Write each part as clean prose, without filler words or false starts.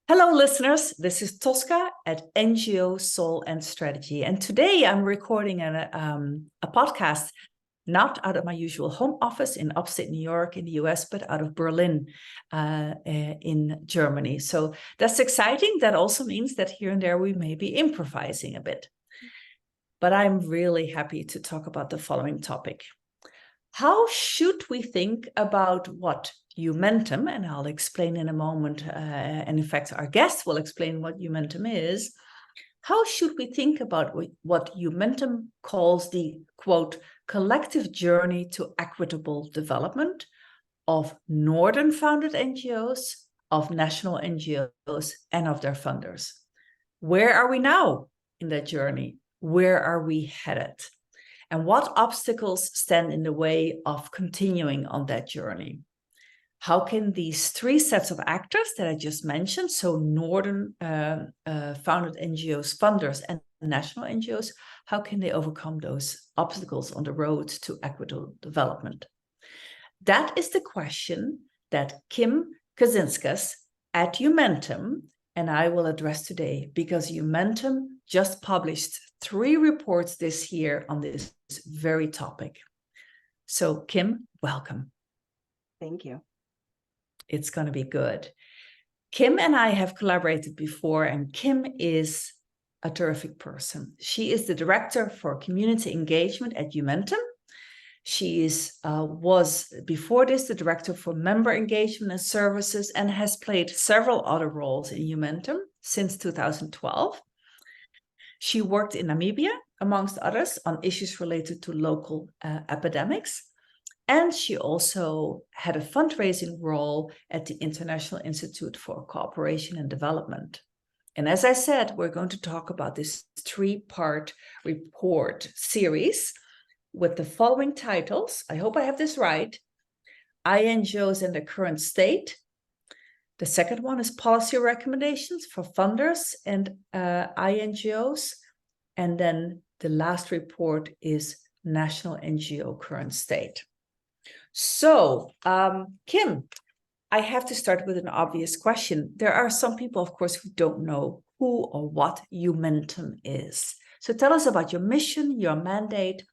Hello, listeners. This is Tosca at NGO Soul+Strategy. And today I'm recording a podcast not out of my usual home office in upstate New York in the US, but out of Berlin in Germany. So that's exciting. That also means that here and there we may be improvising a bit. But I'm really happy to talk about the following topic. How should we think about what Humentum, and I'll explain in a moment, and in fact, our guest will explain what Humentum is. How should we think about what Humentum calls the, quote, collective journey to equitable development of Northern-founded NGOs, of national NGOs, and of their funders? Where are we now in that journey? Where are we headed? And what obstacles stand in the way of continuing on that journey? How can these three sets of actors that I just mentioned, so Northern founded NGOs, funders, and national NGOs, how can they overcome those obstacles on the road to equitable development? That is the question that Kim Kucinskas at Humentum and I will address today, because Humentum just published 3 reports this year on this very topic. So Kim, welcome. Thank you. It's going to be good. Kim and I have collaborated before, and Kim is a terrific person. She is the director for community engagement at Humentum. She was, before this, the director for member engagement and services, and has played several other roles in Humentum since 2012. She worked in Namibia, amongst others, on issues related to local epidemics. And she also had a fundraising role at the International Institute for Cooperation and Development. And as I said, we're going to talk about this 3-part report series with the following titles. I hope I have this right. INGOs and the current state. The second one is policy recommendations for funders and INGOs. And then the last report is national NGO current state. So, Kim, I have to start with an obvious question. There are some people, of course, who don't know who or what Humentum is. So tell us about your mission, your mandate,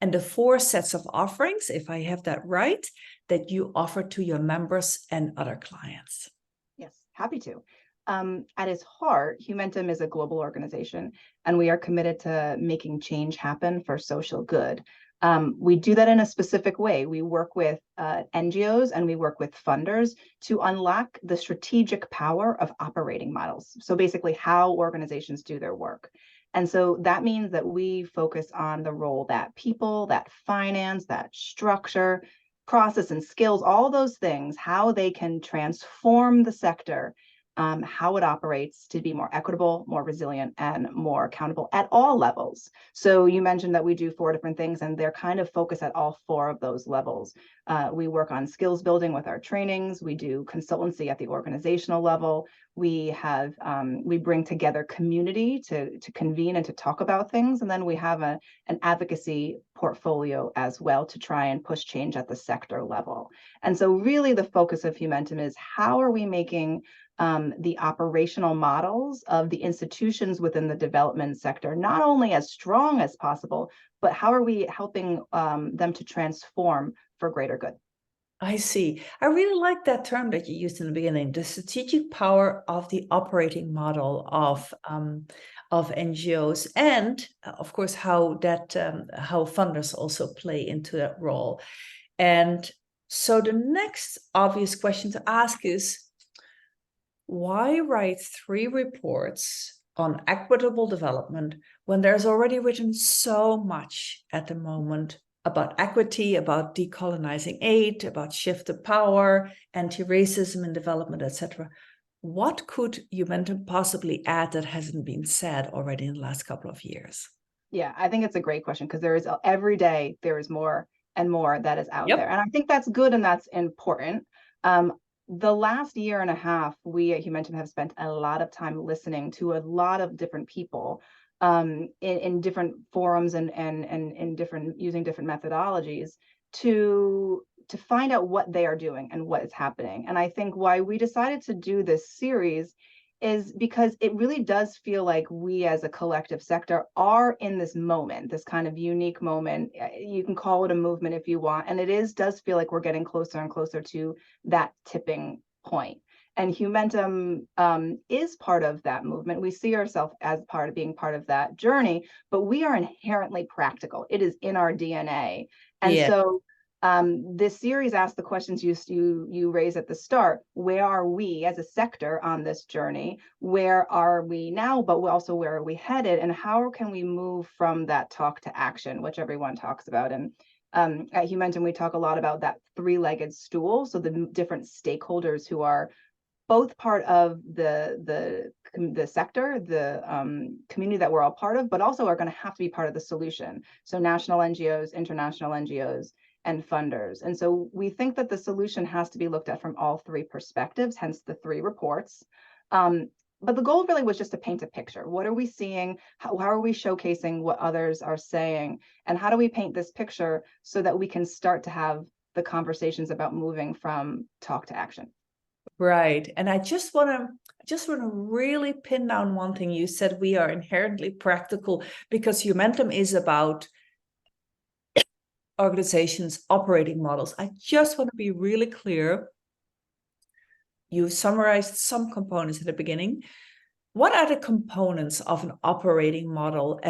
and the 4 sets of offerings, if I have that right, that you offer to your members and other clients. Yes, happy to. At its heart, Humentum is a global organization, and we are committed to making change happen for social good. We do that in a specific way. We work with NGOs and we work with funders to unlock the strategic power of operating models. So basically how organizations do their work. And so that means that we focus on the role that people, that finance, that structure, process and skills, all those things, how they can transform the sector, how it operates to be more equitable, more resilient, and more accountable at all levels. So you mentioned that we do 4 different things, and they're kind of focused at all 4 of those levels. We work on skills building with our trainings. We do consultancy at the organizational level. We bring together community to convene and to talk about things. And then we have an advocacy portfolio as well to try and push change at the sector level. And so really the focus of Humentum is how are we making the operational models of the institutions within the development sector not only as strong as possible, but how are we helping them to transform for greater good? I see. I really like that term that you used in the beginning, the strategic power of the operating model of NGOs, and of course how funders also play into that role. And so the next obvious question to ask is, why write 3 reports on equitable development when there's already written so much at the moment about equity, about decolonizing aid, about shift of power, anti-racism in development, etc.? What could Humentum possibly add that hasn't been said already in the last couple of years? Yeah, I think it's a great question, because there is every day there is more and more that is out there. And I think that's good and that's important. The last year and a half, we at Humentum have spent a lot of time listening to a lot of different people in different forums and in using different methodologies to find out what they are doing and what is happening. And I think why we decided to do this series is because it really does feel like we as a collective sector are in this moment, this kind of unique moment. You can call it a movement if you want, and does feel like we're getting closer and closer to that tipping point. And Humentum is part of that movement. We see ourselves as being part of that journey, but we are inherently practical. It is in our DNA. And so this series asks the questions you raise at the start. Where are we as a sector on this journey? Where are we now, but also where are we headed? And how can we move from that talk to action, which everyone talks about? And at Humentum, we talk a lot about that three-legged stool. So the different stakeholders who are both part of the sector, the community that we're all part of, but also are going to have to be part of the solution. So national NGOs, international NGOs, and funders. And so we think that the solution has to be looked at from all three perspectives, hence the three reports. But the goal really was just to paint a picture. What are we seeing? How are we showcasing what others are saying? And how do we paint this picture so that we can start to have the conversations about moving from talk to action? Right. And I just want to really pin down one thing. You said we are inherently practical because Humentum is about organizations' operating models. I just want to be really clear. You summarized some components at the beginning. What are the components of an operating model?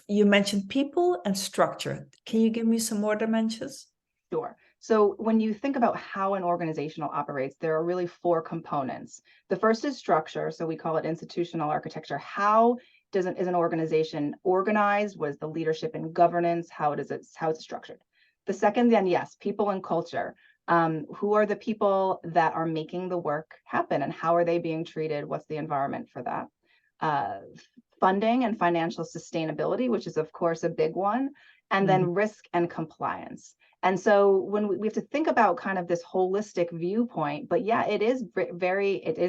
You mentioned people and structure. Can you give me some more dimensions? Sure. So when you think about how an organization operates, there are really four components. The first is structure. So we call it institutional architecture. How is an organization organized? What is the leadership and governance? How it's structured? The second, then, yes, people and culture. Who are the people that are making the work happen, and how are they being treated? What's the environment for that? Funding and financial sustainability, which is of course a big one, and then risk and compliance. And so when we have to think about kind of this holistic viewpoint, but yeah, it is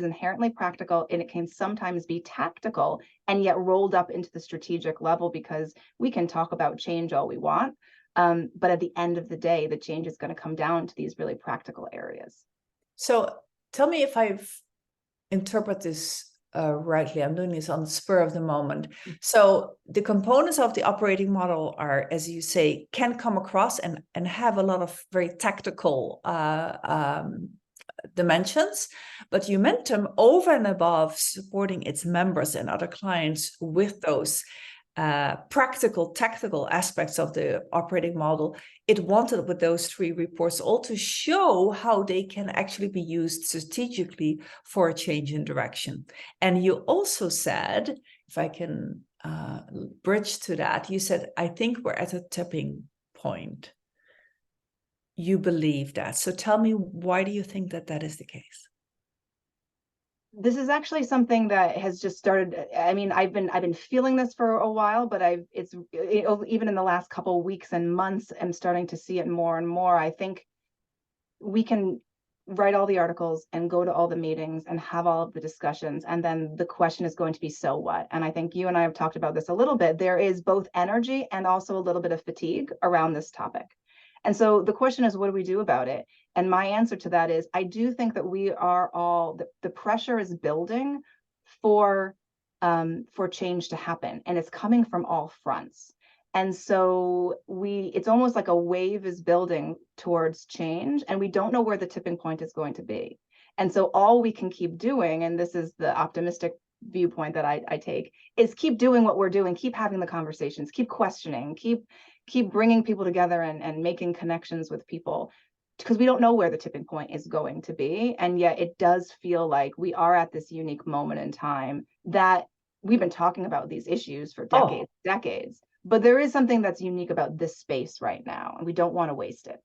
inherently practical, and it can sometimes be tactical and yet rolled up into the strategic level, because we can talk about change all we want. But at the end of the day, the change is going to come down to these really practical areas. So tell me if I've interpreted this rightly. I'm doing this on the spur of the moment. So the components of the operating model are, as you say, can come across and have a lot of very tactical dimensions, but Humentum, over and above supporting its members and other clients with those practical, tactical aspects of the operating model, it wanted with those three reports all to show how they can actually be used strategically for a change in direction. And you also said, if I can bridge to that, you said, I think we're at a tipping point. You believe that. So tell me, why do you think that that is the case? This is actually something that has just started. I mean, I've been feeling this for a while, but even in the last couple of weeks and months, I'm starting to see it more and more. I think we can write all the articles and go to all the meetings and have all of the discussions, and then the question is going to be, so what? And I think you and I have talked about this a little bit. There is both energy and also a little bit of fatigue around this topic. And so the question is, what do we do about it? And my answer to that is, I do think that we are all, the pressure is building for change to happen, and it's coming from all fronts. And so it's almost like a wave is building towards change, and we don't know where the tipping point is going to be. And so all we can keep doing, and this is the optimistic viewpoint that I take, is keep doing what we're doing, keep having the conversations, keep questioning, keep bringing people together and making connections with people, because we don't know where the tipping point is going to be. And yet it does feel like we are at this unique moment in time that we've been talking about these issues for decades, but there is something that's unique about this space right now, and we don't want to waste it.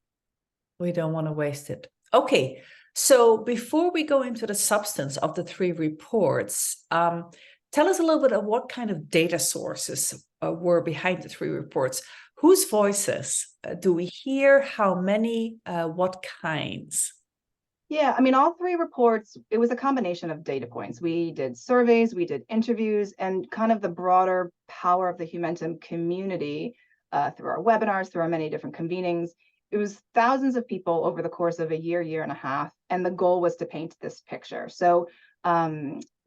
We don't want to waste it. Okay. So before we go into the substance of the three reports, tell us a little bit of what kind of data sources were behind the three reports. Whose voices do we hear? How many? What kinds? Yeah, I mean, all three reports, it was a combination of data points. We did surveys, we did interviews, and kind of the broader power of the Humentum community through our webinars, through our many different convenings. It was thousands of people over the course of a year and a half, and the goal was to paint this picture. So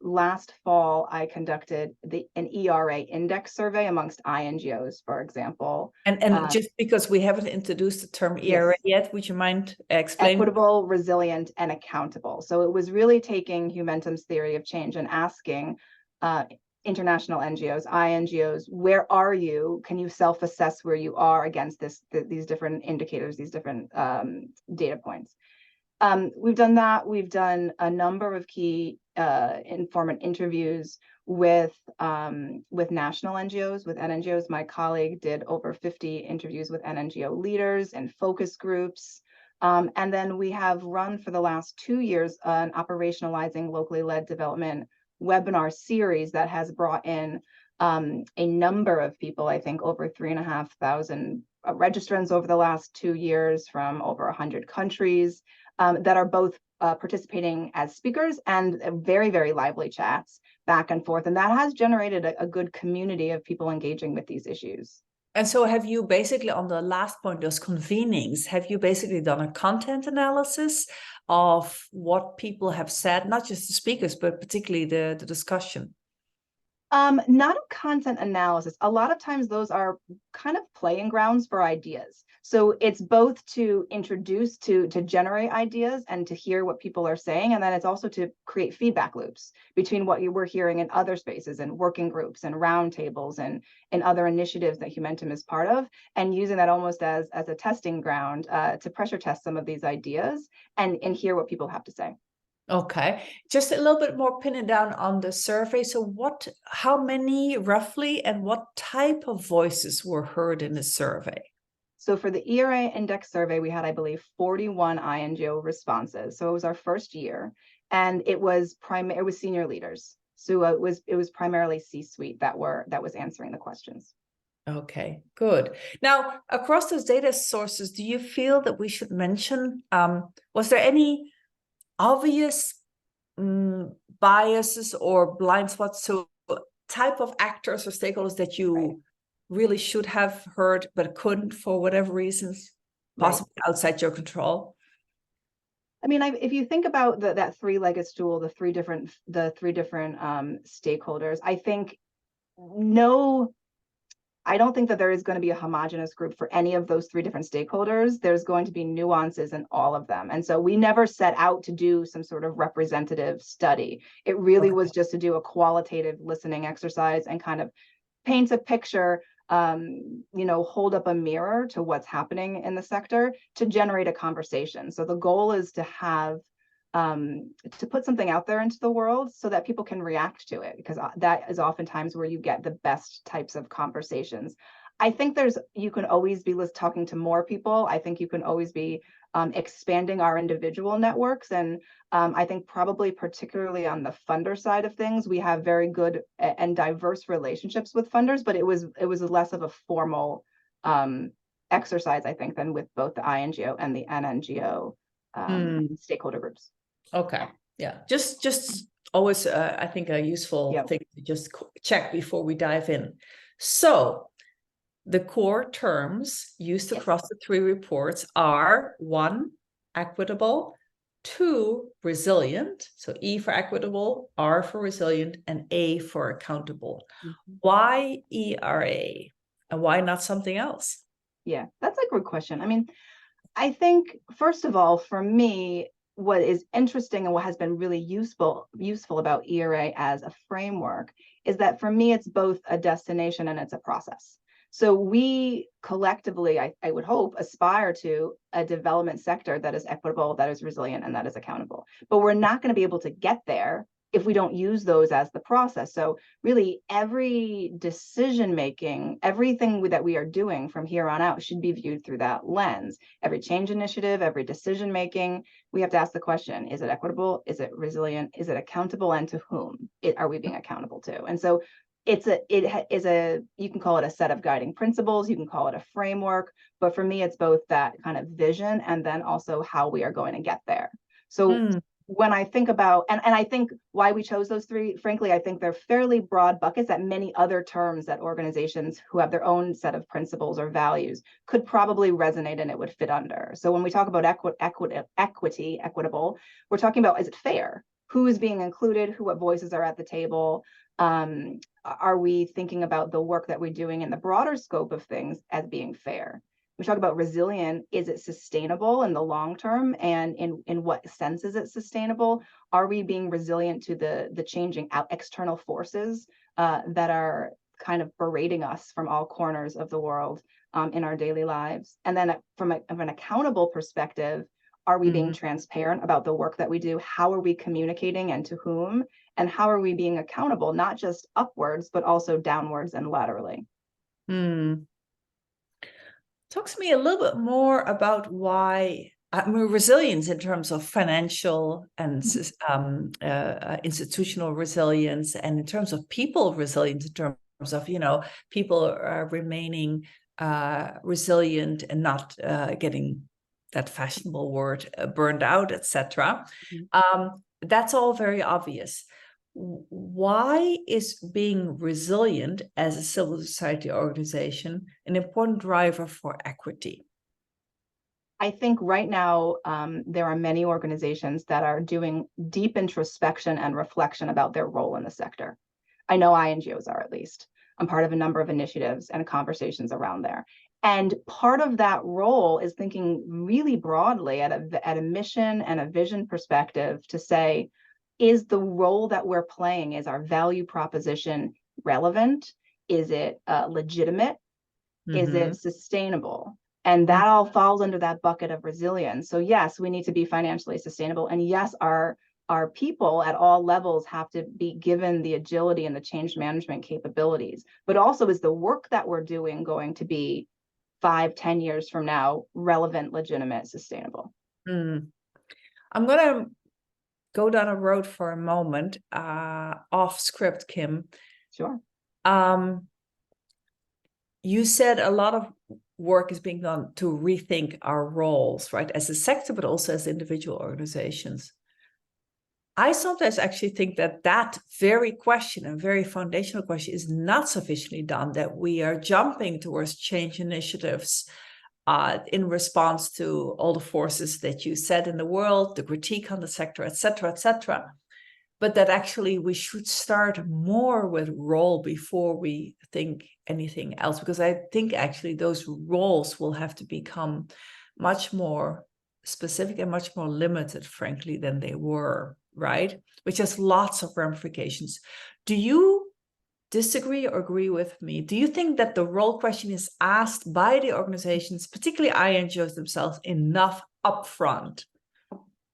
last fall, I conducted an ERA index survey amongst INGOs, for example. And just because we haven't introduced the term ERA yet, would you mind explaining? Equitable, resilient, and accountable. So it was really taking Humentum's theory of change and asking international NGOs, INGOs, where are you? Can you self-assess where you are against these different indicators, these different data points? We've done that. We've done a number of key informant interviews with national NGOs, with NGOs. My colleague did over 50 interviews with NGO leaders and focus groups. And then we have run for the last 2 years an operationalizing locally led development webinar series that has brought in a number of people, I think over 3,500 registrants over the last 2 years from over 100 countries. That are both participating as speakers and very, very lively chats back and forth. And that has generated a good community of people engaging with these issues. And so have you basically, on the last point, those convenings, have you basically done a content analysis of what people have said, not just the speakers, but particularly the discussion? Not a content analysis. A lot of times those are kind of playing grounds for ideas. So it's both to introduce, to generate ideas and to hear what people are saying. And then it's also to create feedback loops between what you were hearing in other spaces and working groups and roundtables and other initiatives that Humentum is part of, and using that almost as a testing ground to pressure test some of these ideas and hear what people have to say. Okay, just a little bit more pinning down on the survey. So how many roughly and what type of voices were heard in the survey? So for the ERA index survey, we had, I believe, 41 INGO responses. So it was our first year, and it was senior leaders. So it was primarily C-suite that was answering the questions. Okay, good. Now, across those data sources, do you feel that we should mention, was there any obvious biases or blind spots? So type of actors or stakeholders that you really should have heard but couldn't for whatever reasons, possibly outside your control? I mean, if you think about that three-legged stool, the three different stakeholders, I don't think that there is going to be a homogenous group for any of those three different stakeholders. There's going to be nuances in all of them. And so we never set out to do some sort of representative study. It really was just to do a qualitative listening exercise and kind of paint a picture, hold up a mirror to what's happening in the sector to generate a conversation. So the goal is to have to put something out there into the world so that people can react to it, because that is oftentimes where you get the best types of conversations. I think you can always be talking to more people. I think you can always be expanding our individual networks. And I think probably particularly on the funder side of things, we have very good and diverse relationships with funders, but it was less of a formal exercise, I think, than with both the INGO and the NNGO stakeholder groups. Okay, yeah, just always I think a useful thing to just check before we dive in. So the core terms used across the three reports are 1, equitable, 2, resilient, so E for equitable, R for resilient, and A for accountable. Why ERA and why not something else? Yeah, that's a good question. I mean, I think, first of all, for me, what is interesting and what has been really useful about ERA as a framework is that for me, it's both a destination and it's a process. So we collectively, I would hope, aspire to a development sector that is equitable, that is resilient, and that is accountable. But we're not going to be able to get there if we don't use those as the process. So really, every decision-making, everything that we are doing from here on out should be viewed through that lens. Every change initiative, every decision-making, we have to ask the question, is it equitable? Is it resilient? Is it accountable? And to whom are we being accountable to? And so it is you can call it a set of guiding principles, you can call it a framework, but for me, it's both that kind of vision and then also how we are going to get there. So when I think about, and I think why we chose those three, frankly, I think they're fairly broad buckets that many other terms that organizations who have their own set of principles or values could probably resonate and it would fit under. So when we talk about equity, equitable, we're talking about, is it fair? who is being included, what voices are at the table. Are we thinking about the work that we're doing in the broader scope of things as being fair? We talk about resilient. Is it sustainable in the long term? And in what sense is it sustainable? Are we being resilient to the changing external forces that are kind of berating us from all corners of the world in our daily lives? And then from an accountable perspective, are we being transparent about the work that we do? How are we communicating and to whom? And how are we being accountable, not just upwards, but also downwards and laterally? Talk to me a little bit more about why resilience in terms of financial and institutional resilience, and in terms of people resilience, in terms of, people remaining resilient and not getting that fashionable word burned out, etc. That's all very obvious. Why is being resilient as a civil society organization an important driver for equity? I think right now there are many organizations that are doing deep introspection and reflection about their role in the sector. I know INGOs are, at least. I'm part of a number of initiatives and conversations around there. And part of that role is thinking really broadly at a mission and a vision perspective to say, is the role that we're playing, is our value proposition relevant? Is it legitimate? Is it sustainable? And that all falls under that bucket of resilience. So yes, we need to be financially sustainable. And yes, our people at all levels have to be given the agility and the change management capabilities. But also, is the work that we're doing going to be 5-10 years from now relevant, legitimate, sustainable? I'm going to go down a road for a moment, off script, Kim. Sure. You said a lot of work is being done to rethink our roles, right, as a sector, but also as individual organizations. I sometimes actually think that very question, a very foundational question, is not sufficiently done, that we are jumping towards change initiatives in response to all the forces that you said in the world, the critique on the sector, etc., but that actually we should start more with role before we think anything else, because I think actually those roles will have to become much more specific and much more limited, frankly, than they were, right? Which has lots of ramifications. Do you disagree or agree with me? Do you think that the role question is asked by the organizations, particularly INGOs themselves, enough upfront?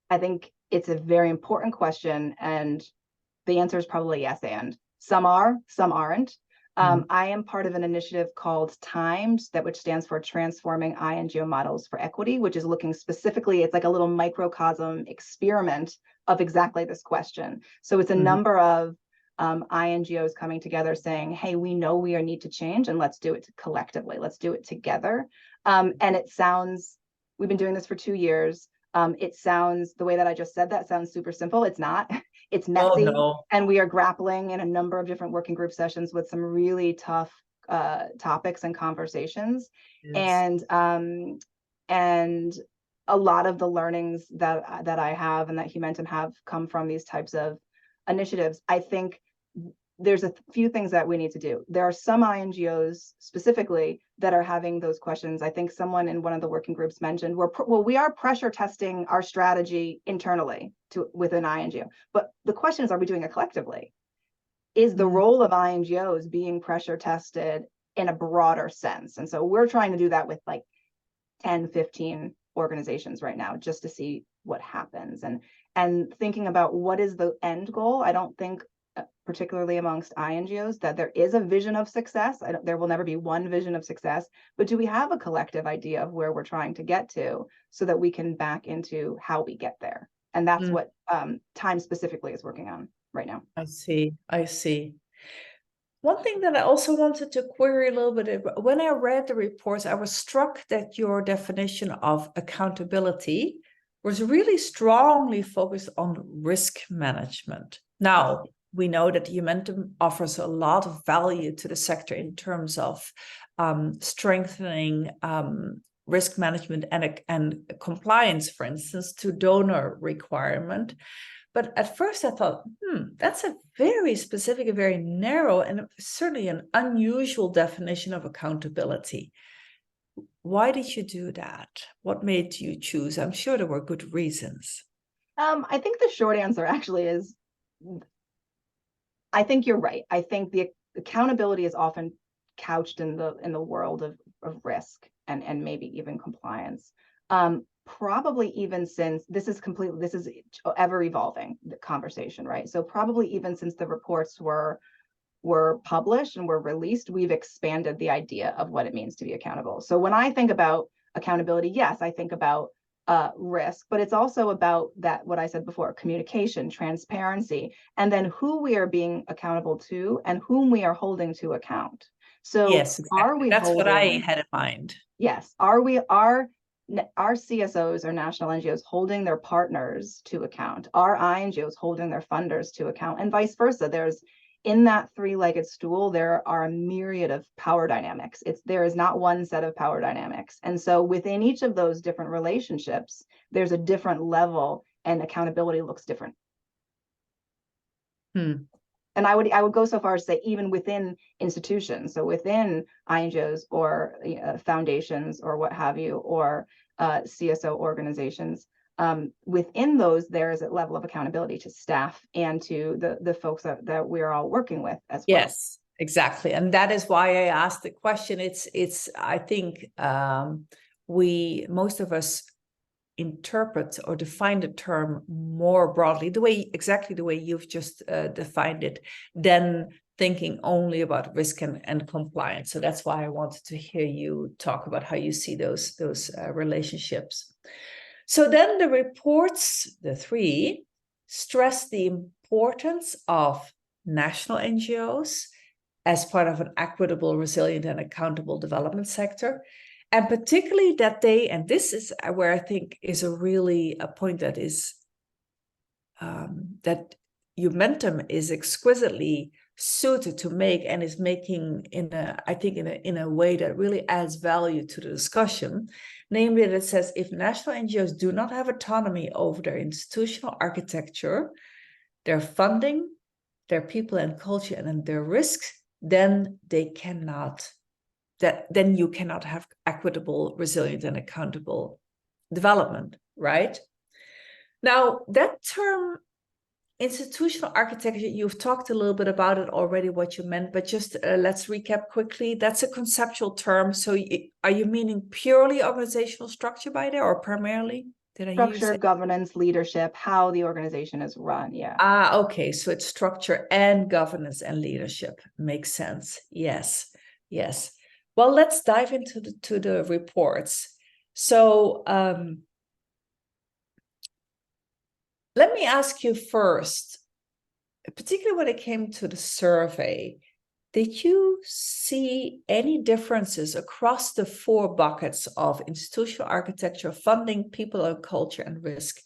I think it's a very important question, and the answer is probably yes, and some are, some aren't. I am part of an initiative called TIMED, which stands for Transforming INGO Models for Equity, which is looking specifically, it's like a little microcosm experiment of exactly this question. So it's a number of INGOs coming together saying, hey, we know we need to change, and let's do it collectively. Let's do it together. And it sounds, we've been doing this for 2 years. It sounds, the way that I just said that sounds super simple. It's not. It's messy. Oh, no. And we are grappling in a number of different working group sessions with some really tough topics and conversations. Yes. And a lot of the learnings that I have and that Humentum have come from these types of initiatives. I think there's a few things that we need to do. There are some INGOs specifically that are having those questions. I think someone in one of the working groups mentioned, we are pressure testing our strategy internally within INGO. But the question is, are we doing it collectively? Is the role of INGOs being pressure tested in a broader sense? And so we're trying to do that with like 10, 15 organizations right now, just to see what happens. And thinking about what is the end goal. I don't think, particularly amongst INGOs, that there is a vision of success. There will never be one vision of success, but do we have a collective idea of where we're trying to get to so that we can back into how we get there? And that's what TIME specifically is working on right now. I see. One thing that I also wanted to query a little bit, when I read the reports, I was struck that your definition of accountability was really strongly focused on risk management. Now, we know that Humentum offers a lot of value to the sector in terms of strengthening risk management and compliance, for instance, to donor requirement. But at first I thought, that's a very specific, a very narrow, and certainly an unusual definition of accountability. Why did you do that? What made you choose? I'm sure there were good reasons. I think the short answer actually is, I think you're right. I think the accountability is often couched in the world of risk and maybe even compliance. Probably even since this is ever evolving, the conversation, right? So probably even since the reports were published and were released, we've expanded the idea of what it means to be accountable. So when I think about accountability, yes, I think about risk, but it's also about that, what I said before, communication, transparency, and then who we are being accountable to and whom we are holding to account. So yes, exactly. Are we That's holding, what I had in mind. Yes. Are CSOs or national NGOs holding their partners to account? Are INGOs holding their funders to account? And vice versa. In that three-legged stool, there are a myriad of power dynamics. There is not one set of power dynamics. And so within each of those different relationships, there's a different level and accountability looks different. And I would go so far as to say even within institutions, so within INGOs or foundations or what have you, or CSO organizations, within those, there is a level of accountability to staff and to the folks that we're all working with as well. Yes, exactly. And that is why I asked the question. I think most of us interpret or define the term more broadly, exactly the way you've just defined it, than thinking only about risk and compliance. So that's why I wanted to hear you talk about how you see those relationships. So then the reports, the three, stress the importance of national NGOs as part of an equitable, resilient, and accountable development sector. And particularly that and this is where I think is a point that is, that Humentum is exquisitely suited to make, and is making in a way that really adds value to the discussion. Namely, that it says, if national NGOs do not have autonomy over their institutional architecture, their funding, their people and culture, and their risks, then then you cannot have equitable, resilient, and accountable development, right? Now, that term, institutional architecture, you've talked a little bit about it already, what you meant, but just let's recap quickly. That's a conceptual term. So are you meaning purely organizational structure by there, or primarily? Did I Structure, use governance, leadership, how the organization is run, yeah. Okay, so it's structure and governance and leadership. Makes sense. Yes. Well, let's dive into the reports. So let me ask you first, particularly when it came to the survey, did you see any differences across the four buckets of institutional architecture, funding, people and culture, and risk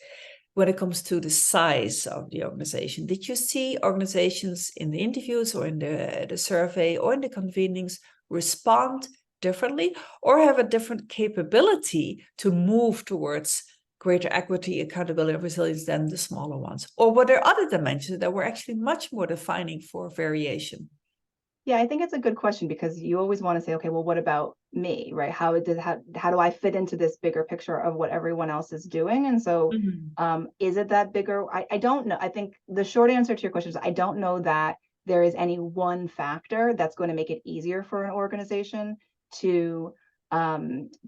when it comes to the size of the organization? Did you see organizations in the interviews or in the survey or in the convenings respond differently, or have a different capability to move towards greater equity, accountability, and resilience than the smaller ones? Or were there other dimensions that were actually much more defining for variation? Yeah, I think it's a good question, because you always want to say, okay, well, what about me, right? How do I fit into this bigger picture of what everyone else is doing? And so is it that bigger? I don't know. I think the short answer to your question is, I don't know that there is any one factor that's going to make it easier for an organization to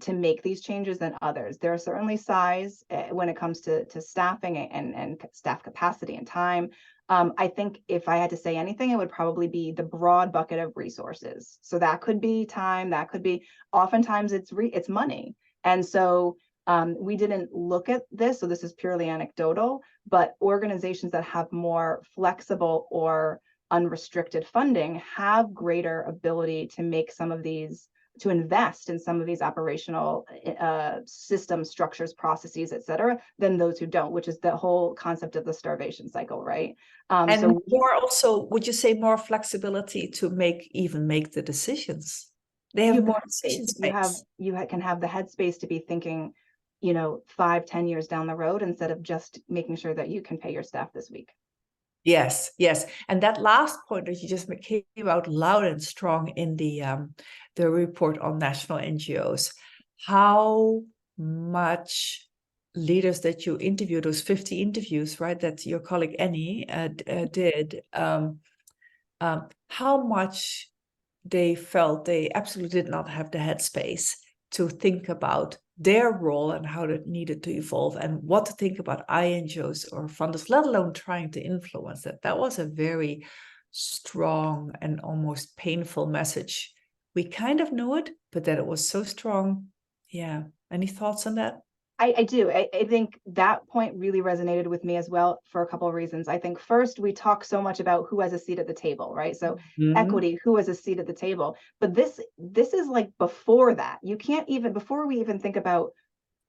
make these changes than others. There are certainly size when it comes to staffing and staff capacity and time. I think if I had to say anything, it would probably be the broad bucket of resources. So that could be time, that could be, oftentimes it's money. And so we didn't look at this, so this is purely anecdotal, but organizations that have more flexible or unrestricted funding have greater ability to make some of these, to invest in some of these operational system structures, processes, et cetera, than those who don't, which is the whole concept of the starvation cycle, right? And so more also, would you say more flexibility to make the decisions? They have more decision space. You can have the headspace to be thinking, 5-10 years down the road, instead of just making sure that you can pay your staff this week. Yes, yes. And that last point that you just came out loud and strong in the report on national NGOs. How much leaders that you interviewed, those 50 interviews, right, that your colleague Annie did, how much they felt they absolutely did not have the headspace to think about their role and how it needed to evolve and what to think about INGOs or funders, let alone trying to influence that. That was a very strong and almost painful message. We kind of knew it, but that it was so strong. Yeah. Any thoughts on that? I do. I think that point really resonated with me as well for a couple of reasons. I think first, we talk so much about who has a seat at the table, right? So equity, who has a seat at the table. But this is like before that. You can't even, before we even think about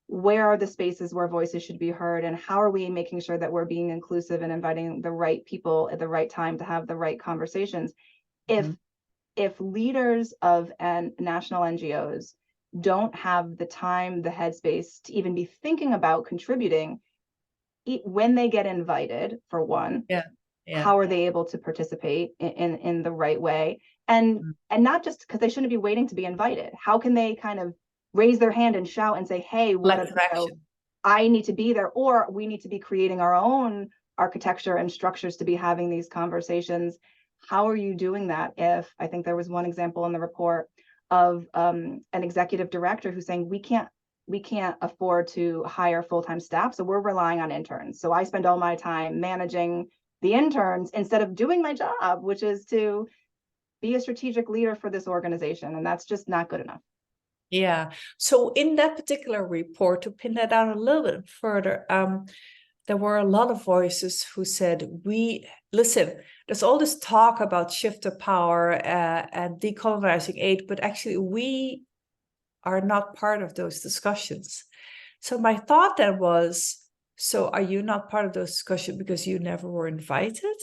where are the spaces where voices should be heard and how are we making sure that we're being inclusive and inviting the right people at the right time to have the right conversations. If leaders of national NGOs don't have the time, the headspace to even be thinking about contributing when they get invited, for one, how are they able to participate in the right way? And not just because they shouldn't be waiting to be invited. How can they kind of raise their hand and shout and say, hey, I need to be there, or we need to be creating our own architecture and structures to be having these conversations? How are you doing that? If I think there was one example in the report of an executive director who's saying we can't afford to hire full-time staff, so we're relying on interns. So I spend all my time managing the interns instead of doing my job, which is to be a strategic leader for this organization, and that's just not good enough. Yeah. So in that particular report, to pin that down a little bit further, there were a lot of voices who said, listen, there's all this talk about shift of power and decolonizing aid, but actually we are not part of those discussions. So my thought then was, so are you not part of those discussions because you never were invited?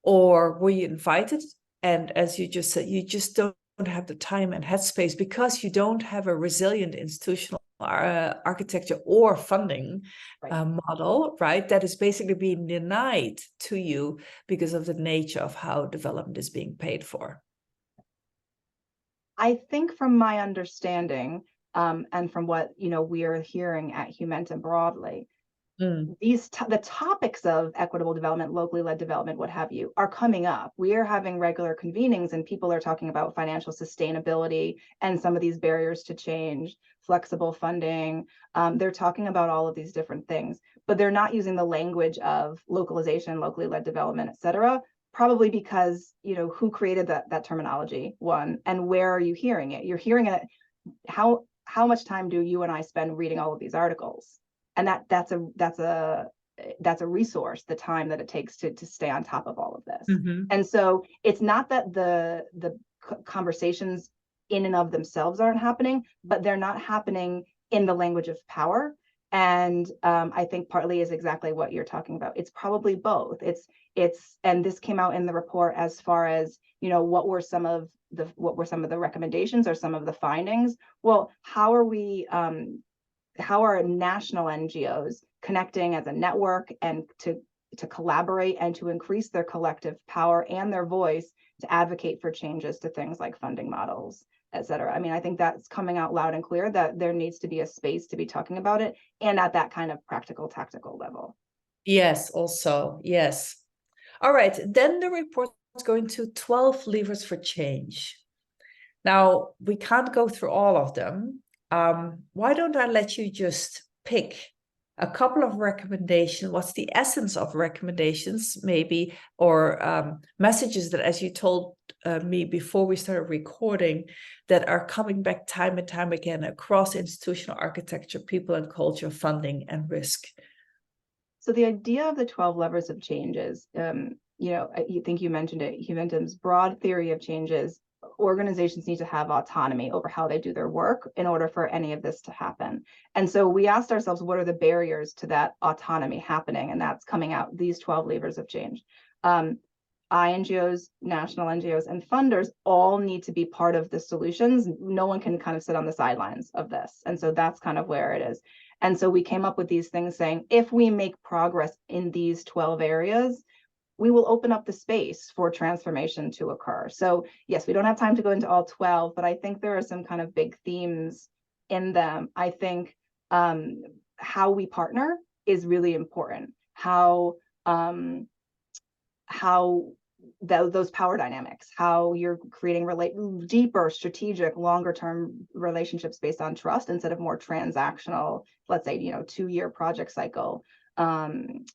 Or were you invited? And as you just said, you just don't have the time and headspace because you don't have a resilient institutional architecture or funding model, right? That is basically being denied to you because of the nature of how development is being paid for. I think from my understanding, and from what we are hearing at Humentum broadly, the topics of equitable development, locally led development, what have you, are coming up. We are having regular convenings and people are talking about financial sustainability and some of these barriers to change, flexible funding. They're talking about all of these different things, but they're not using the language of localization, locally led development, et cetera, probably because, who created that terminology, one, and where are you hearing it? You're hearing it, how much time do you and I spend reading all of these articles? And that's a resource, the time that it takes to stay on top of all of this. And so it's not that the conversations in and of themselves aren't happening, but they're not happening in the language of power. And I think partly is exactly what you're talking about. It's probably both. And this came out in the report as far as, what were some of the recommendations or some of the findings? Well, how are national NGOs connecting as a network and to collaborate and to increase their collective power and their voice to advocate for changes to things like funding models, et cetera? I mean, I think that's coming out loud and clear that there needs to be a space to be talking about it, and at that kind of practical, tactical level. Yes, also, yes. All right, then the report is going to 12 levers for change. Now, we can't go through all of them. Why don't I let you just pick a couple of recommendations? What's the essence of recommendations, maybe, or messages that, as you told me before we started recording, that are coming back time and time again across institutional architecture, people and culture, funding, and risk? So the idea of the 12 levers of change is, you think you mentioned it, Humentum's broad theory of change is organizations need to have autonomy over how they do their work in order for any of this to happen. And so we asked ourselves, what are the barriers to that autonomy happening? And that's coming out, these 12 levers of change. INGOs, national NGOs, and funders all need to be part of the solutions. No one can kind of sit on the sidelines of this. And so that's kind of where it is. And so we came up with these things saying, if we make progress in these 12 areas, we will open up the space for transformation to occur. So yes, we don't have time to go into all 12, but I think there are some kind of big themes in them. I think how we partner is really important. How those power dynamics, how you're creating deeper, strategic, longer term relationships based on trust instead of more transactional, let's say, 2-year project cycle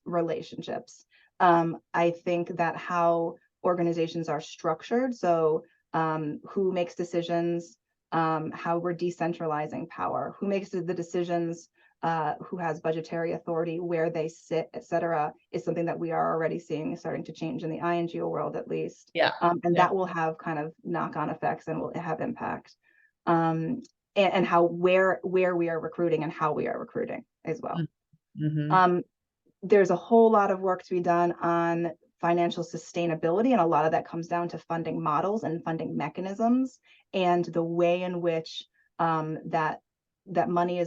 relationships. I think that how organizations are structured, so who makes decisions, how we're decentralizing power, who makes the decisions, who has budgetary authority, where they sit, et cetera, is something that we are already seeing starting to change in the INGO world, at least. Yeah. That will have kind of knock-on effects and will have impact. And how where we are recruiting and how we are recruiting as well. Mm-hmm. There's a whole lot of work to be done on financial sustainability, and a lot of that comes down to funding models and funding mechanisms and the way in which that money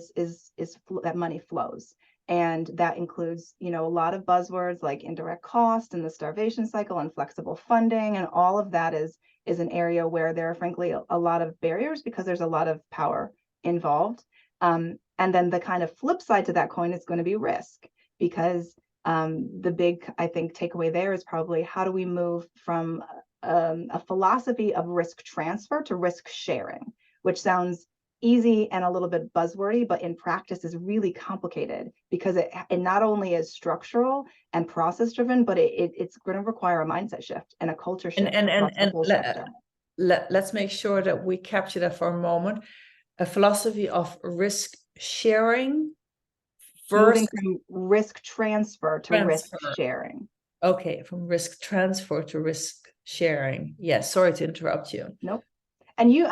that money flows. And that includes, a lot of buzzwords like indirect cost and the starvation cycle and flexible funding, and all of that is an area where there are frankly a lot of barriers because there's a lot of power involved. And then the kind of flip side to that coin is going to be risk, because the big, I think, takeaway there is probably how do we move from a philosophy of risk transfer to risk sharing, which sounds easy and a little bit buzzwordy, but in practice is really complicated because it not only is structural and process driven, but it's going to require a mindset shift and a culture shift. Let's make sure that we capture that for a moment. A philosophy of risk sharing versus moving from risk transfer to risk sharing. Okay, from risk transfer to risk sharing. Yes, sorry to interrupt you. Nope. And you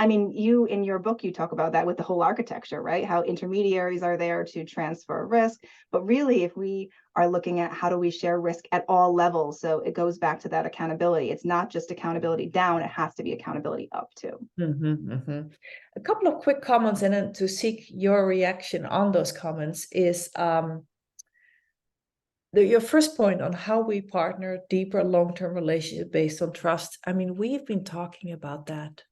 in your book, you talk about that with the whole architecture, right? How intermediaries are there to transfer risk. But really, if we are looking at how do we share risk at all levels, so it goes back to that accountability. It's not just accountability down, it has to be accountability up too. A couple of quick comments, and then to seek your reaction on those comments is your first point on how we partner deeper long-term relationship based on trust. I mean, we've been talking about that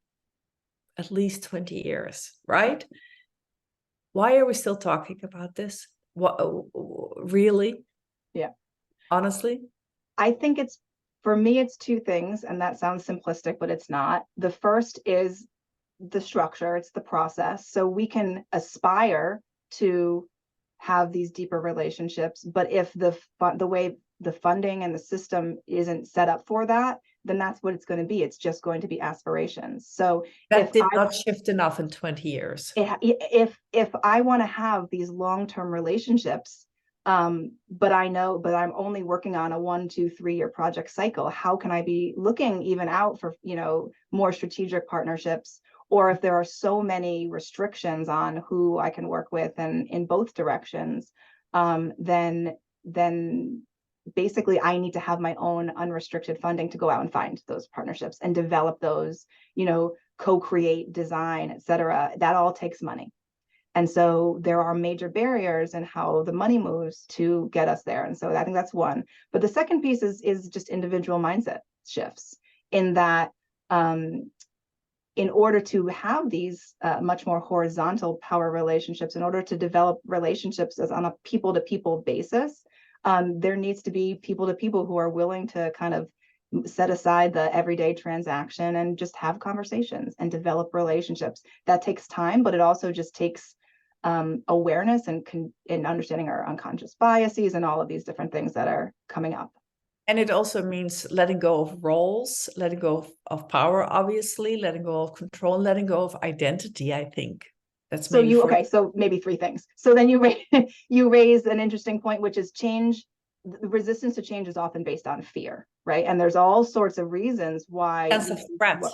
at least 20 years, right? Why are we still talking about this? What, really? Yeah. Honestly? I think for me, it's two things, and that sounds simplistic, but it's not. The first is the structure, it's the process. So we can aspire to have these deeper relationships, but if the way the funding and the system isn't set up for that, then that's what it's going to be. It's just going to be aspirations. So that did not shift enough in 20 years. If I want to have these long-term relationships, but I'm only working on a 1, 2, 3-year project cycle, how can I be looking even out for, more strategic partnerships? Or if there are so many restrictions on who I can work with and in both directions, then basically I need to have my own unrestricted funding to go out and find those partnerships and develop those, co-create, design, et cetera. That all takes money. And so there are major barriers in how the money moves to get us there. And so I think that's one. But the second piece is just individual mindset shifts in that, in order to have these much more horizontal power relationships, in order to develop relationships as on a people-to-people basis, there needs to be people-to-people who are willing to kind of set aside the everyday transaction and just have conversations and develop relationships. That takes time, but it also just takes awareness and understanding our unconscious biases and all of these different things that are coming up. And it also means letting go of roles, letting go of power, obviously, letting go of control, letting go of identity, I think. That's so maybe 3 things. So then you raise an interesting point, which is change. The resistance to change is often based on fear, right? And there's all sorts of reasons why. Sense of threat.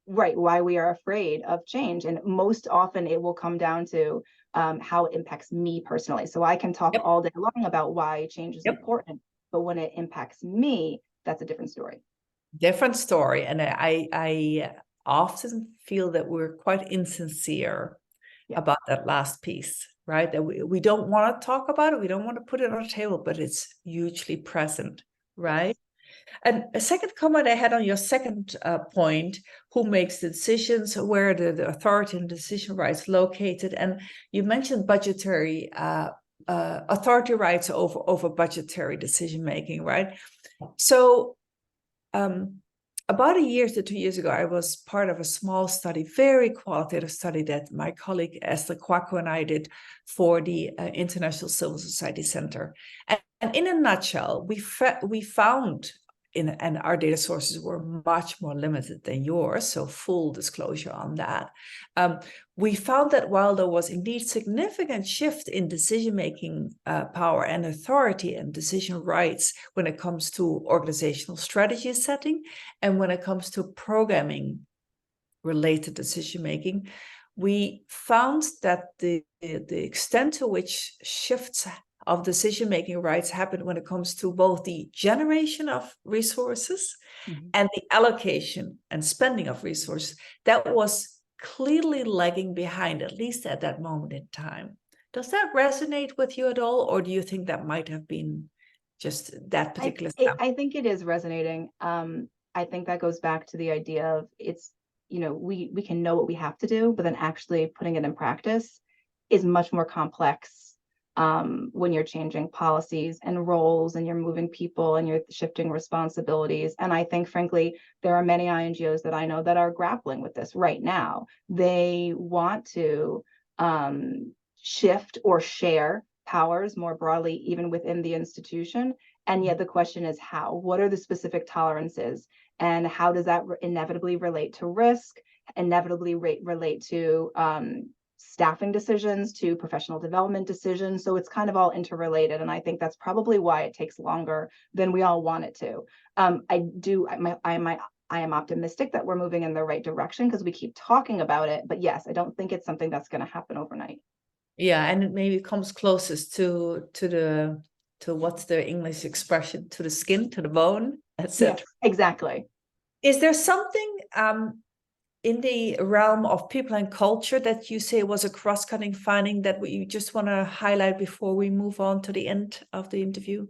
Right, why we are afraid of change. And most often it will come down to how it impacts me personally. So I can talk all day long about why change is important. But when it impacts me, that's a different story. Different story. And I often feel that we're quite insincere about that last piece. right? That we don't want to talk about it, we don't want to put it on the table, but it's hugely present, right? And a second comment I had on your second point, who makes the decisions, where the authority and decision rights located, and you mentioned budgetary authority rights over budgetary decision making, right? So about a year to 2 years ago, I was part of a small study, very qualitative study that my colleague Esther Kwako and I did for the International Civil Society Center. And in a nutshell, we found, and our data sources were much more limited than yours, so full disclosure on that. We found that while there was indeed significant shift in decision-making power and authority and decision rights when it comes to organizational strategy setting and when it comes to programming related decision-making, we found that the extent to which shifts of decision-making rights happen when it comes to both the generation of resources and the allocation and spending of resources, that was clearly lagging behind, at least at that moment in time. Does that resonate with you at all, or do you think that might have been just that particular stuff? I think it is resonating. I think that goes back to the idea of it's, we can know what we have to do, but then actually putting it in practice is much more complex when you're changing policies and roles and you're moving people and you're shifting responsibilities. And I think, frankly, there are many INGOs that I know that are grappling with this right now. They want to shift or share powers more broadly, even within the institution. And yet the question is how? What are the specific tolerances? And how does that inevitably relate to risk, inevitably relate to staffing decisions, to professional development decisions? So it's kind of all interrelated. And I think that's probably why it takes longer than we all want it to. I am optimistic that we're moving in the right direction because we keep talking about it. But yes, I don't think it's something that's going to happen overnight. Yeah, and it maybe comes closest to what's the English expression, to the skin, to the bone, etc. Yes, exactly. Is there something in the realm of people and culture that you say was a cross-cutting finding that you just want to highlight before we move on to the end of the interview?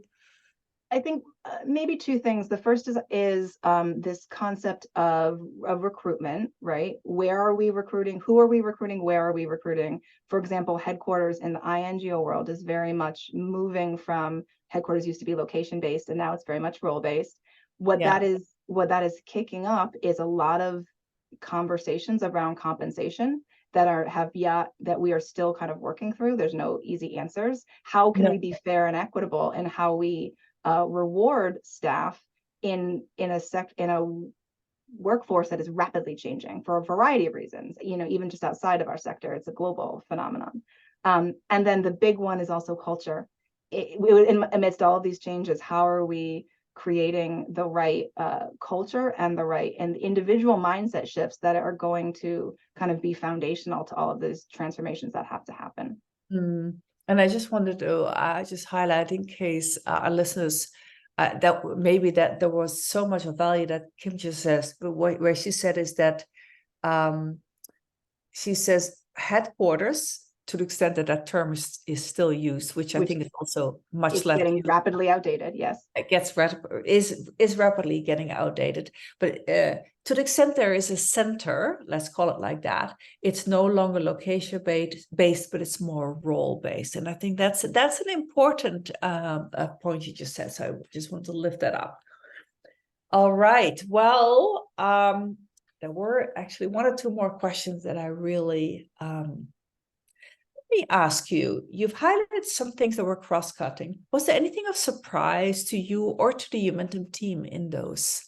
I think maybe two things. The first is this concept of recruitment, right? Where are we recruiting? Who are we recruiting? Where are we recruiting? For example, headquarters in the INGO world is very much moving from headquarters used to be location-based, and now it's very much role-based. What that is kicking up is a lot of conversations around compensation that we are still kind of working through. There's no easy answers. How can we be fair and equitable in how we reward staff in a workforce that is rapidly changing for a variety of reasons, even just outside of our sector? It's a global phenomenon. And then the big one is also culture. Amidst all of these changes, how are we creating the right culture and the individual mindset shifts that are going to kind of be foundational to all of these transformations that have to happen? And I just wanted to just highlight, in case our listeners, that maybe that there was so much of value that Kim just says, but where she said is that she says headquarters, to the extent that that term is still used, which I think is also much less getting rapidly outdated. Yes, it is rapidly getting outdated. But to the extent there is a center, let's call it like that, it's no longer location based, but it's more role based. And I think that's an important point you just said. So I just want to lift that up. All right. Well, there were actually one or two more questions that I really. Let me ask you, you've highlighted some things that were cross-cutting. Was there anything of surprise to you or to the Humentum team in those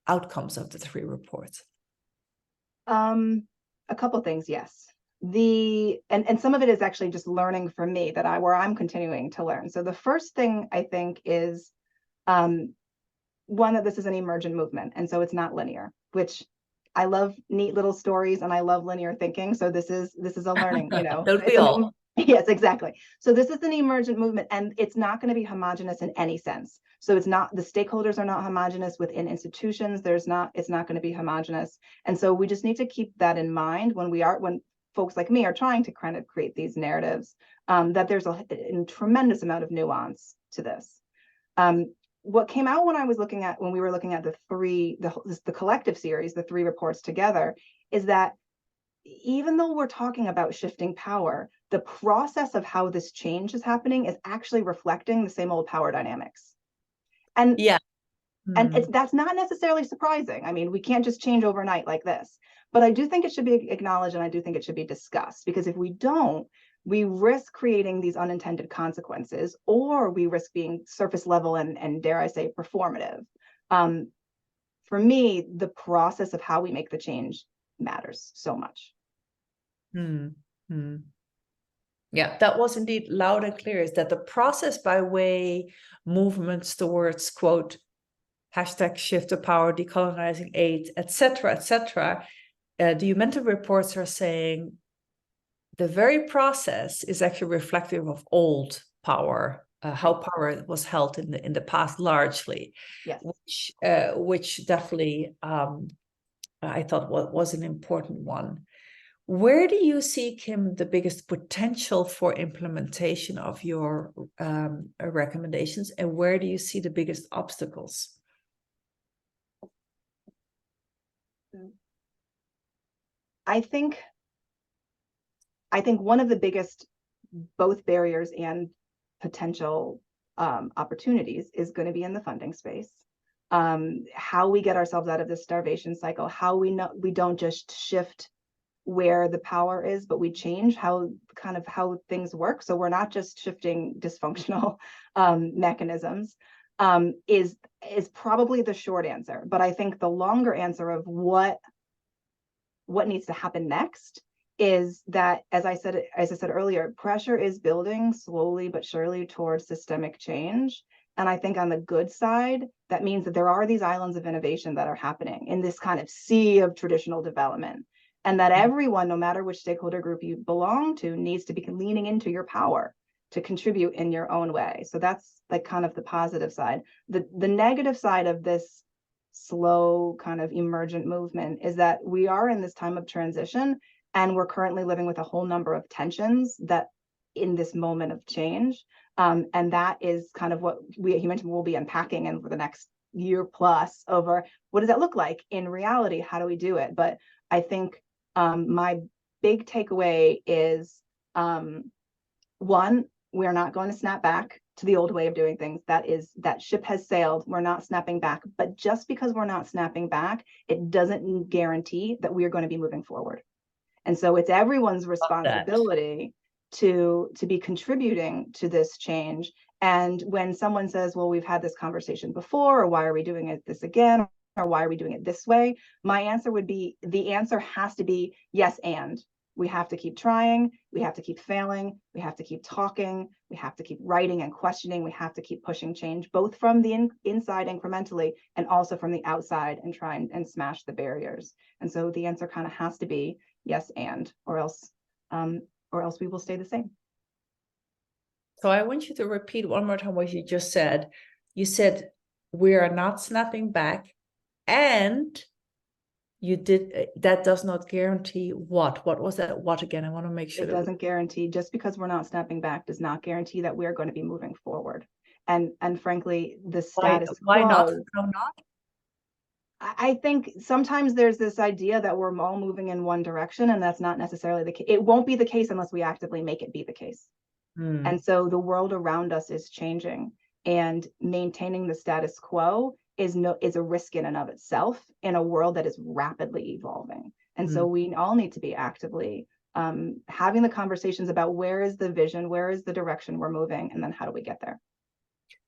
outcomes of the 3 reports? A couple of things, yes. And some of it is actually just learning from me where I'm continuing to learn. So the first thing I think is one, that this is an emergent movement, and so it's not linear, which I love neat little stories and I love linear thinking. So this is a learning, Don't we all? Yes, exactly. So this is an emergent movement, and it's not going to be homogenous in any sense. So it's not, the stakeholders are not homogenous within institutions. It's not going to be homogenous. And so we just need to keep that in mind when folks like me are trying to kind of create these narratives, that there's a tremendous amount of nuance to this. What came out when we were looking at the collective series, the 3 reports together, is that even though we're talking about shifting power, the process of how this change is happening is actually reflecting the same old power dynamics. And yeah, and that's not necessarily surprising. I mean, we can't just change overnight like this, but I do think it should be acknowledged, and I do think it should be discussed, because if we don't, we risk creating these unintended consequences, or we risk being surface level and dare I say, performative. For me, the process of how we make the change matters so much. Yeah, that was indeed loud and clear, is that the process by way movements towards, quote, hashtag shift to power, decolonizing aid, etc., the Humentum reports are saying the very process is actually reflective of old power, how power was held in the past largely. Yes. Which definitely I thought was an important one. Where do you see, Kim, the biggest potential for implementation of your recommendations, and where do you see the biggest obstacles? I think one of the biggest, both barriers and potential opportunities, is going to be in the funding space. How we get ourselves out of this starvation cycle, how we don't just shift where the power is, but we change how things work. So we're not just shifting dysfunctional mechanisms, is probably the short answer. But I think the longer answer of what needs to happen next is that, as I said earlier, pressure is building slowly but surely towards systemic change. And I think on the good side, that means that there are these islands of innovation that are happening in this kind of sea of traditional development. And that everyone, no matter which stakeholder group you belong to, needs to be leaning into your power to contribute in your own way. So that's like kind of the positive side. The negative side of this slow kind of emergent movement is that we are in this time of transition, and we're currently living with a whole number of tensions that in this moment of change. And that is kind of what you mentioned we'll be unpacking over the next year plus over what does that look like in reality? How do we do it? But I think my big takeaway is, one, we're not going to snap back to the old way of doing things. That ship has sailed. We're not snapping back. But just because we're not snapping back, it doesn't guarantee that we are going to be moving forward. And so it's everyone's responsibility to be contributing to this change. And when someone says, well, we've had this conversation before, or why are we doing this again? Or why are we doing it this way? My answer would be, the answer has to be yes, and. We have to keep trying, we have to keep failing, we have to keep talking, we have to keep writing and questioning, we have to keep pushing change, both from the inside incrementally and also from the outside, and try and smash the barriers. And so the answer kind of has to be yes, and, or else we will stay the same. So I want you to repeat one more time what you just said. You said, we are not snapping back, and that does not guarantee what? What was that? What again? I want to make sure. It doesn't guarantee, just because we're not snapping back does not guarantee that we're going to be moving forward. And frankly, the status quo. Why not? How not? I think sometimes there's this idea that we're all moving in one direction, and that's not necessarily the case. It won't be the case unless we actively make it be the case. And so the world around us is changing, and maintaining the status quo is a risk in and of itself in a world that is rapidly evolving. And so we all need to be actively having the conversations about where is the vision, where is the direction we're moving, and then how do we get there.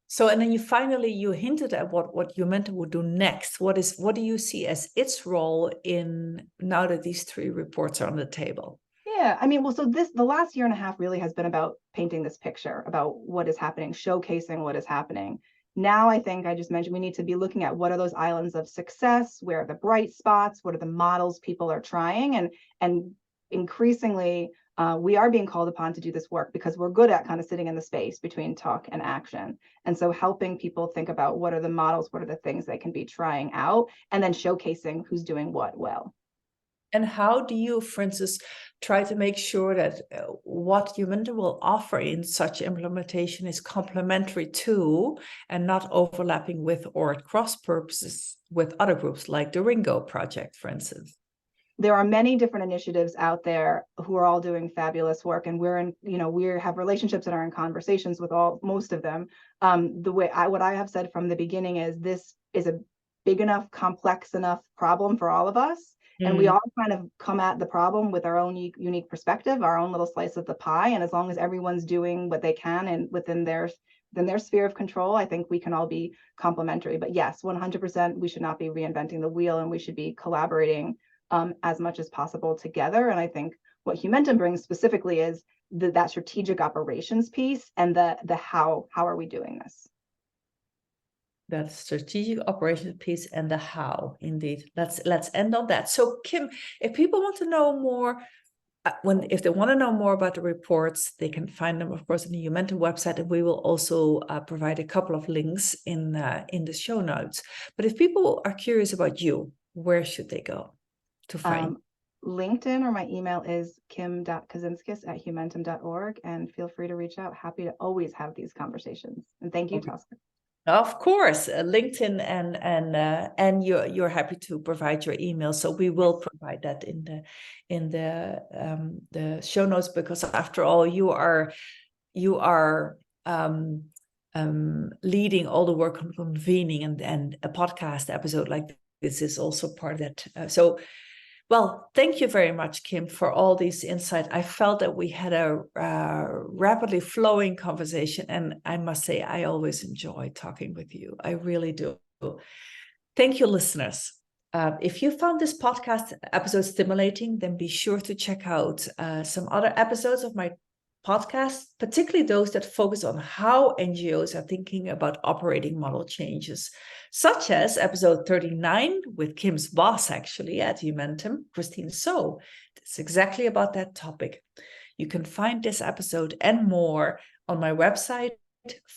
So, and then you hinted at what Humentum would do next. What do you see as its role in, now that these 3 reports are on the table? Yeah, I mean, well, so the last year and a half really has been about painting this picture about what is happening, showcasing what is happening. Now, I think I just mentioned we need to be looking at what are those islands of success, where are the bright spots, what are the models people are trying, and increasingly we are being called upon to do this work because we're good at kind of sitting in the space between talk and action. And so helping people think about what are the models, what are the things they can be trying out, and then showcasing who's doing what well. And how do you, for instance, try to make sure that what Humentum will offer in such implementation is complementary to and not overlapping with or at cross purposes with other groups like the INGO project, for instance. There are many different initiatives out there who are all doing fabulous work, and we're in, we have relationships and are in conversations with most of them. What I have said from the beginning is this is a big enough, complex enough problem for all of us. And we all kind of come at the problem with our own unique perspective, our own little slice of the pie. And as long as everyone's doing what they can and within their sphere of control, I think we can all be complementary. But yes, 100%, we should not be reinventing the wheel, and we should be collaborating as much as possible together. And I think what Humentum brings specifically is that strategic operations piece and the how are we doing this? That strategic operations piece and the how, indeed. Let's end on that. So Kim, if people want to know more, if they want to know more about the reports, they can find them, of course, on the Humentum website, and we will also provide a couple of links in the show notes. But if people are curious about you, where should they go to find? LinkedIn, or my email is kim.kucinskas@humentum.org, and feel free to reach out. Happy to always have these conversations. And thank you, Tosca. Of course, LinkedIn and you're happy to provide your email, so we will provide that in the show notes, because after all, you are leading all the work on convening, and a podcast episode like this is also part of that. Well, thank you very much, Kim, for all these insights. I felt that we had a rapidly flowing conversation, and I must say, I always enjoy talking with you. I really do. Thank you, listeners. If you found this podcast episode stimulating, then be sure to check out some other episodes of my podcast, particularly those that focus on how NGOs are thinking about operating model changes, such as episode 39 with Kim's boss, actually, at Humentum, Christine So. It's exactly about that topic. You can find this episode and more on my website,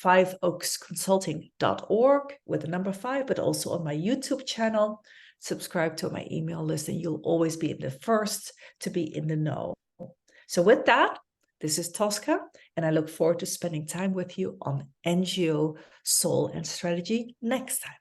5oaksconsulting.org with the number 5, but also on my YouTube channel. Subscribe to my email list, and you'll always be the first to be in the know. So with that, this is Tosca, and I look forward to spending time with you on NGO Soul and Strategy next time.